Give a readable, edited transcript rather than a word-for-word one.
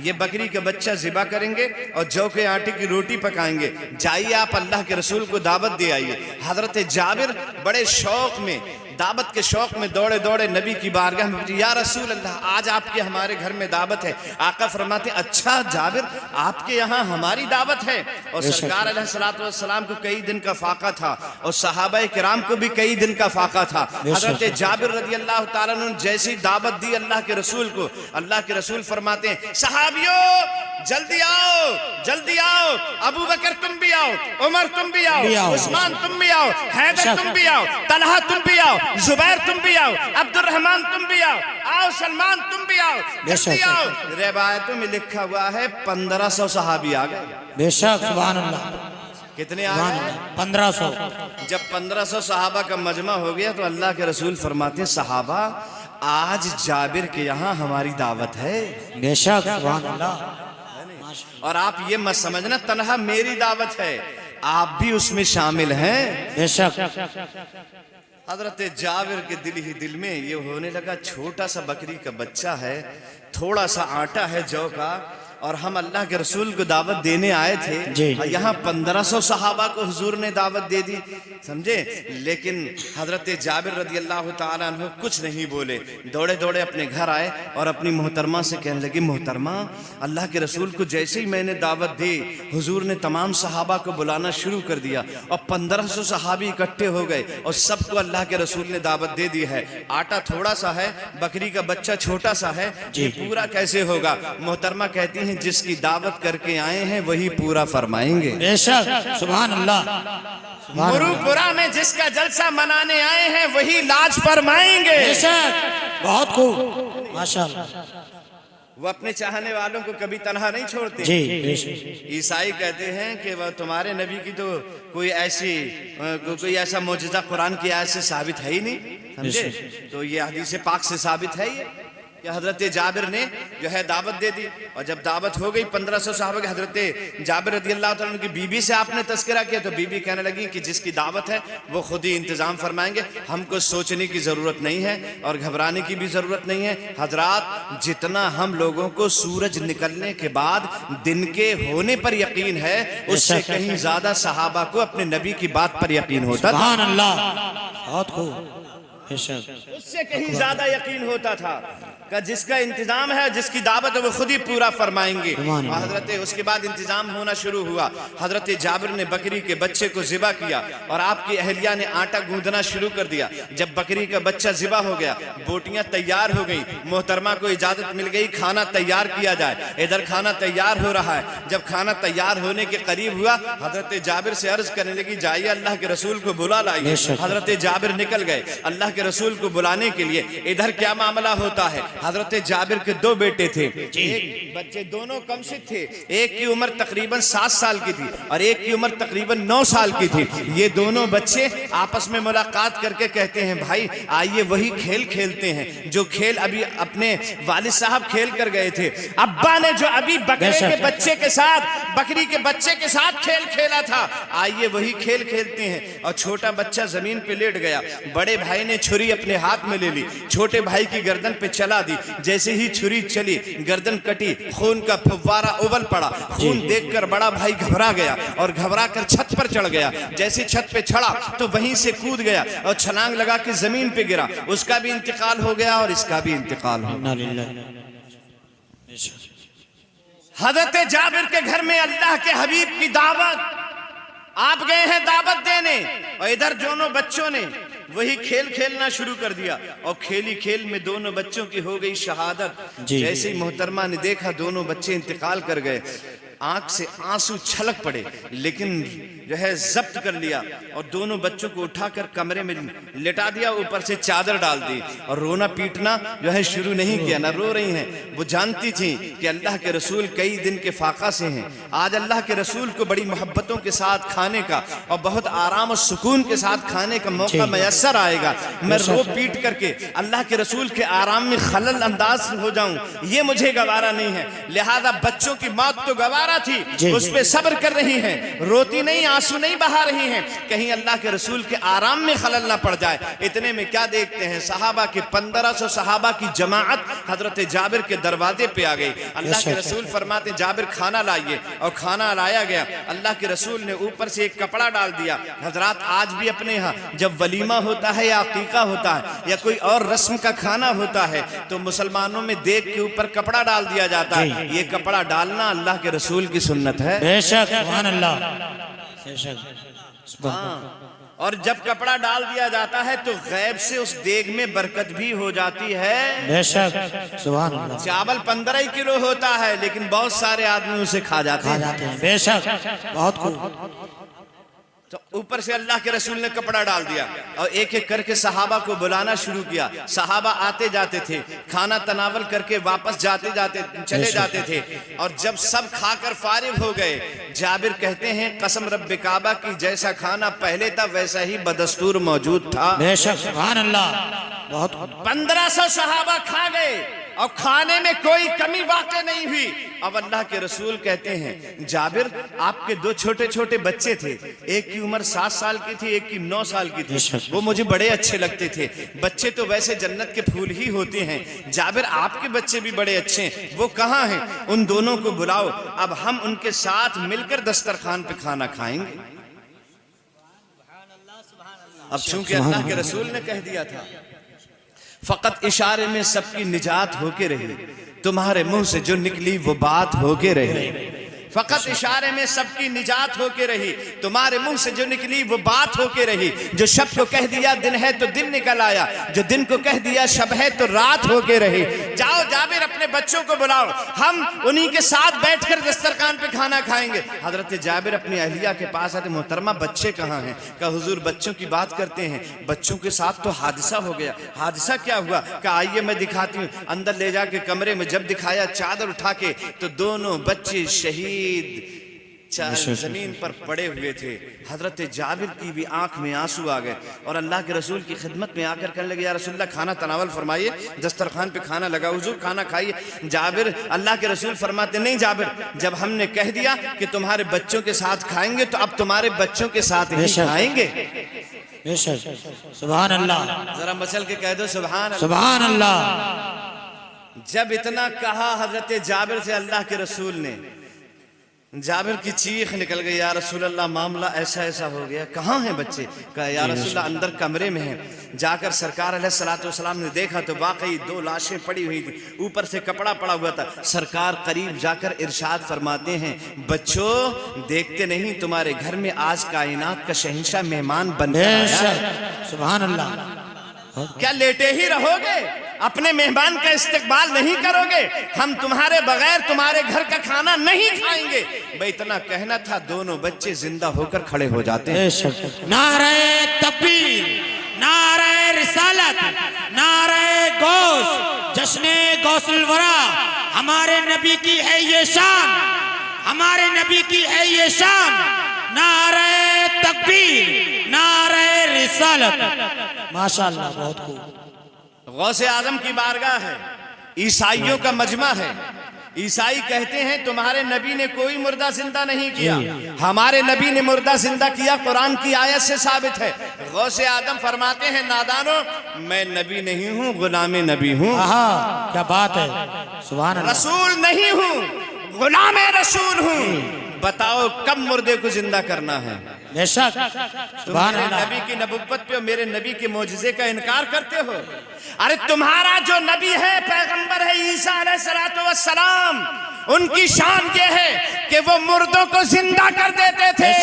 یہ بکری کا بچہ ذبح کریں گے اور جو کے آٹے کی روٹی پکائیں گے، جائیے آپ اللہ کے رسول کو دعوت دے آئیے۔ حضرت جابر بڑے شوق میں، دعوت کے شوق میں دوڑے دوڑے نبی کی بارگاہ میں پہنچے، یا رسول اللہ آج آپ کے ہمارے گھر میں دعوت ہے۔ آقا فرماتے ہیں اچھا جابر آپ کے یہاں ہماری دعوت ہے؟ اور سرکار علیہ السلام کو کئی دن کا فاقہ تھا اور صحابہ کرام کو بھی کئی دن کا فاقہ تھا۔ حضرت جابر رضی اللہ تعالیٰ عنہ جیسی دعوت دی اللہ کے رسول کو، اللہ کے رسول فرماتے ہیں صحابیوں جلدی آؤ جلدی آؤ، ابو بکر تم بھی آؤ، عمر تم بھی آؤ، عثمان تم بھی آؤ، حیدر تم بھی آؤ، طلحہ تم بھی آؤ، زبیر تم بھی آؤ، عبد الرحمن تم بھی آؤ، آؤ سلمان تم بھی آؤ، جلدی آؤ۔ روایتوں میں لکھا ہوا ہے 1500 صحابی آ گئے۔ بے شک سبحان اللہ، کتنے آ گئے؟ 1500۔ جب 1500 صحابہ کا مجمع ہو گیا تو اللہ کے رسول فرماتے ہیں صحابہ آج جابر کے یہاں ہماری دعوت ہے۔ بے شک سبحان اللہ۔ اور آپ یہ مت سمجھنا تنہا میری دعوت ہے، آپ بھی اس میں شامل ہیں۔ بے شک۔ حضرت جابر کے دل ہی دل میں یہ ہونے لگا چھوٹا سا بکری کا بچہ ہے، تھوڑا سا آٹا ہے جو کا، اور ہم اللہ کے رسول کو دعوت دینے آئے تھے، یہاں 1500 صحابہ کو حضور نے دعوت دے دی، سمجھے؟ لیکن حضرت جابر رضی اللہ تعالیٰ عنہ کچھ نہیں بولے، دوڑے دوڑے اپنے گھر آئے اور اپنی محترمہ سے کہنے لگے محترمہ اللہ کے رسول کو جیسے ہی میں نے دعوت دی حضور نے تمام صحابہ کو بلانا شروع کر دیا اور 1500 صحابی اکٹھے ہو گئے اور سب کو اللہ کے رسول نے دعوت دے دی ہے۔ آٹا تھوڑا سا ہے، بکری کا بچہ چھوٹا سا ہے، یہ پورا کیسے ہوگا؟ محترمہ کہتی ہیں جس کی دعوت کر کے آئے ہیں وہی پورا فرمائیں گے۔ بے شک سبحان اللہ۔ مرو پورا میں جس کا جلسہ منانے آئے ہیں وہی لاج فرمائیں گے۔ بے شک بہت خوب ماشاءاللہ۔ وہ اپنے چاہنے والوں کو کبھی تنہا نہیں چھوڑتے۔ عیسائی کہتے ہیں کہ وہ تمہارے نبی کی تو کوئی ایسا معجزہ قرآن کی آیت سے ثابت ہے ہی نہیں، سمجھے؟ تو یہ حدیث پاک سے ثابت ہے یہ کہ حضرت جابر نے جو ہے دعوت دے دی، اور جب دعوت ہو گئی 1500 صحابہ کے، حضرت جابر رضی اللہ تعالیٰ عنہ کی بی بی سے آپ نے تذکرہ کیا تو بی بی کہنے لگی کہ جس کی دعوت ہے وہ خود ہی انتظام فرمائیں گے، ہم کو سوچنے کی ضرورت نہیں ہے اور گھبرانے کی بھی ضرورت نہیں ہے۔ حضرات جتنا ہم لوگوں کو سورج نکلنے کے بعد دن کے ہونے پر یقین ہے اس سے کہیں زیادہ صحابہ کو اپنے نبی کی بات پر یقین ہوتا تھا۔ سبحان اللہ بہت خوب۔ اس سے کہیں زیادہ یقین ہوتا تھا کہ جس کا انتظام ہے جس کی دعوت ہے وہ خود ہی پورا فرمائیں گے۔ حضرت اس کے بعد انتظام ہونا شروع ہوا، حضرت جابر نے بکری کے بچے کو ذبح کیا اور آپ کی اہلیہ نے آٹا گوندنا شروع کر دیا۔ جب بکری کا بچہ ذبح ہو گیا، بوٹیاں تیار ہو گئیں، محترمہ کو اجازت مل گئی کھانا تیار کیا جائے۔ ادھر کھانا تیار ہو رہا ہے، جب کھانا تیار ہونے کے قریب ہوا حضرت جابر سے عرض کرنے لگی جائیے اللہ کے رسول کو بلا لائیے۔ حضرت جابر نکل گئے اللہ کے رسول کو بلانے کے لیے۔ ادھر کیا معاملہ ہوتا ہے؟ حضرت جابر کے 2 بیٹے تھے، ایک بچے دونوں کم سے تھے، ایک کی عمر تقریباً 7 سال کی تھی اور ایک کی عمر تقریباً 9 سال کی تھی۔ یہ دونوں بچے آپس میں ملاقات کر کے کہتے ہیں بھائی آئیے وہی کھیل کھیلتے ہیں جو کھیل ابھی اپنے والد صاحب کھیل کر گئے تھے، ابا نے جو ابھی بکرے کے بچے کے ساتھ بکری کے بچے کے ساتھ کھیل کھیلا تھا، آئیے وہی کھیل کھیلتے ہیں۔ اور چھوٹا بچہ زمین پہ لیٹ گیا، بڑے بھائی نے چھری اپنے ہاتھ میں لے لی، چھوٹے بھائی کی گردن پہ چلا دی، جیسے ہی چھری چلی گردن کٹی، خون کا پھوارہ ابل پڑا۔ خون دیکھ کر بڑا بھائی گھبرا گیا اور گھبرا کر چھت پر چڑھ گیا، جیسے چھت پہ چڑھا تو وہیں سے کود گیا اور چھلانگ لگا کے زمین پہ گرا، اس کا بھی انتقال ہو گیا اور اس کا بھی انتقال ہو گیا۔ حضرت جابر کے گھر میں اللہ کے حبیب کی دعوت، آپ گئے ہیں دعوت دینے اور ادھر دونوں بچوں نے وہی کھیل کھیلنا شروع کر دیا اور کھیلی کھیل میں دونوں بچوں کی ہو گئی شہادت۔ جیسے ہی محترمہ نے دیکھا دونوں بچے انتقال کر گئے، آنکھ سے آنسو چھلک پڑے، لیکن جو ہے ضبط کر لیا اور دونوں بچوں کو اٹھا کر کمرے میں لٹا دیا، اوپر سے چادر ڈال دی اور رونا پیٹنا جو ہے شروع نہیں کیا، نہ رو رہی ہیں۔ وہ جانتی تھیں کہ اللہ کے رسول کئی دن کے فاقہ سے ہیں، آج اللہ کے رسول کو بڑی محبتوں کے ساتھ کھانے کا اور بہت آرام و سکون کے ساتھ کھانے کا موقع میسر آئے گا، میں رو پیٹ کر کے اللہ کے رسول کے آرام میں خلل انداز ہو جاؤں، یہ مجھے گوارا نہیں ہے، لہذا بچوں کی موت تو گوارا تلوارہ تھی جی اس پہ صبر کر رہی ہیں، روتی نہیں، آنسو نہیں بہا رہی ہیں، کہیں اللہ کے رسول کے آرام میں خلل نہ پڑ جائے۔ اتنے میں کیا دیکھتے ہیں، صحابہ کے 1500 صحابہ کی جماعت حضرت جابر کے دروازے پہ آ گئی۔ اللہ کے رسول فرماتے جابر کھانا لائیے، اور کھانا لایا گیا۔ اللہ کے رسول نے اوپر سے ایک کپڑا ڈال دیا۔ حضرات آج بھی اپنے ہاں جب ولیمہ ہوتا ہے یا عقیقہ ہوتا ہے یا کوئی اور رسم کا کھانا ہوتا ہے تو مسلمانوں میں دیگ کے اوپر کپڑا ڈال دیا جاتا ہے۔ یہ کپڑا ڈالنا اللہ کے رسول کی سنت ہے۔ بے شک سبحان اللہ، بے شک اور جب کپڑا ڈال دیا جاتا ہے تو غیب سے اس دیگ میں برکت بھی ہو جاتی ہے۔ بے شک سبحان اللہ، چاول 15 کلو ہوتا ہے لیکن بہت سارے آدمی اسے کھا جاتے ہیں۔ بے شک بہت خوب۔ تو اوپر سے اللہ کے رسول نے کپڑا ڈال دیا اور ایک ایک کر کے صحابہ کو بلانا شروع کیا۔ صحابہ آتے جاتے تھے، کھانا تناول کر کے واپس چلے جاتے تھے، اور جب سب کھا کر فارغ ہو گئے، جابر کہتے ہیں قسم رب کعبہ کی جیسا کھانا پہلے تھا ویسا ہی بدستور موجود تھا۔ بے شک سبحان اللہ، بہت خوب۔ 1500 صحابہ کھا گئے اور کھانے میں کوئی کمی واقع نہیں ہوئی۔ اب اللہ کے رسول کہتے ہیں جابر آپ کے 2 چھوٹے چھوٹے بچے تھے، ایک کی عمر 7 سال کی تھی، ایک کی 9 سال کی تھی، وہ مجھے بڑے اچھے لگتے تھے۔ بچے تو ویسے جنت کے پھول ہی ہوتے ہیں، جابر آپ کے بچے بھی بڑے اچھے ہیں، وہ کہاں ہیں؟ ان دونوں کو بلاؤ، اب ہم ان کے ساتھ مل کر دسترخوان پہ کھانا کھائیں گے۔ اب چونکہ اللہ کے رسول نے کہہ دیا تھا فقط اشارے میں سب کی نجات ہو کے رہی، تمہارے منہ سے جو نکلی وہ بات ہو کے رہی۔ فقط اشارے میں سب کی نجات ہو کے رہی، تمہارے منہ سے جو نکلی وہ بات ہو کے رہی۔ جو شب کو کہہ دیا دن ہے تو دن نکل آیا، جو دن کو کہہ دیا شب ہے تو رات ہو کے رہی۔ جاؤ جابر اپنے بچوں کو بلاؤ، ہم انہی کے ساتھ بیٹھ کر دسترخوان پہ کھانا کھائیں گے۔ حضرت جابر اپنی اہلیہ کے پاس آتے، محترمہ بچے کہاں ہیں؟ کہا حضور بچوں کی بات کرتے ہیں، بچوں کے ساتھ تو حادثہ ہو گیا۔ حادثہ کیا ہوا؟ کہا آئیے میں دکھاتی ہوں۔ اندر لے جا کے کمرے میں جب دکھایا چادر اٹھا کے تو دونوں بچے شہید زمین پر پڑے ہوئے تھے۔ حضرت جابر کی بھی آنکھ میں آنسو آ گئے اور اللہ کے رسول کی خدمت میں آ کر کہنے لگے یا رسول اللہ کھانا تناول فرمائیے، دسترخوان پہ کھانا لگا، حضور کھانا کھائیے۔ جابر اللہ کے رسول فرماتے نہیں جابر، جب ہم نے کہہ دیا کہ تمہارے بچوں کے ساتھ کھائیں گے تو اب تمہارے بچوں کے ساتھ ہی کھائیں گے۔ بے شک سبحان اللہ، ذرا مچل کے کہہ دو سبحان اللہ۔ سبحان اللہ۔ جب اتنا کہا حضرت جابر سے اللہ کے رسول نے، جابر کی چیخ نکل گئی یا رسول اللہ معاملہ ایسا ایسا ہو گیا، کہاں ہیں بچے؟ کہا یا رسول اللہ اندر کمرے میں ہیں۔ جا کر سرکار علیہ السلام نے دیکھا تو واقعی 2 لاشیں پڑی ہوئی تھی، اوپر سے کپڑا پڑا ہوا تھا۔ سرکار قریب جا کر ارشاد فرماتے ہیں بچوں دیکھتے نہیں تمہارے گھر میں آج کائنات کا شہنشاہ مہمان بن کر آیا ہے۔ سبحان اللہ۔ کیا لیٹے ہی رہو گے؟ اپنے مہمان کا استقبال نہیں کرو گے؟ ہم تمہارے بغیر تمہارے گھر کا کھانا نہیں کھائیں گے۔ بھئی اتنا کہنا تھا، دونوں بچے زندہ ہو کر کھڑے ہو جاتے ہیں۔ نعرہ تکبیر، نعرہ رسالت، نعرہ غوث، جشن غوث الورا، ہمارے نبی کی ہے یہ شان، ہمارے نبی کی ہے یہ شان۔ نعرہ تکبیر، نعرہ رسالت، ماشاءاللہ بہت خوب۔ غوث اعظم کی بارگاہ ہے، عیسائیوں کا مجمع ہے۔ عیسائی کہتے ہیں تمہارے نبی نے کوئی مردہ زندہ نہیں کیا، ہمارے نبی نے مردہ زندہ کیا، قرآن کی آیت سے ثابت ہے۔ غوث اعظم فرماتے ہیں نادانو میں نبی نہیں ہوں، غلام نبی ہوں۔ کیا بات ہے، سبحان اللہ۔ رسول نہیں ہوں، غلام رسول ہوں۔ بتاؤ کب مردے کو زندہ کرنا ہے؟ بے شک سبحان میرے اللہ۔ نبی کی نبوت پہ اور میرے نبی کے معجزے کا انکار کرتے ہو؟ ارے تمہارا جو نبی ہے، پیغمبر ہے عیسیٰ علیہ السلام، ان کی شان یہ ہے کہ وہ مردوں کو زندہ کر دیتے تھے۔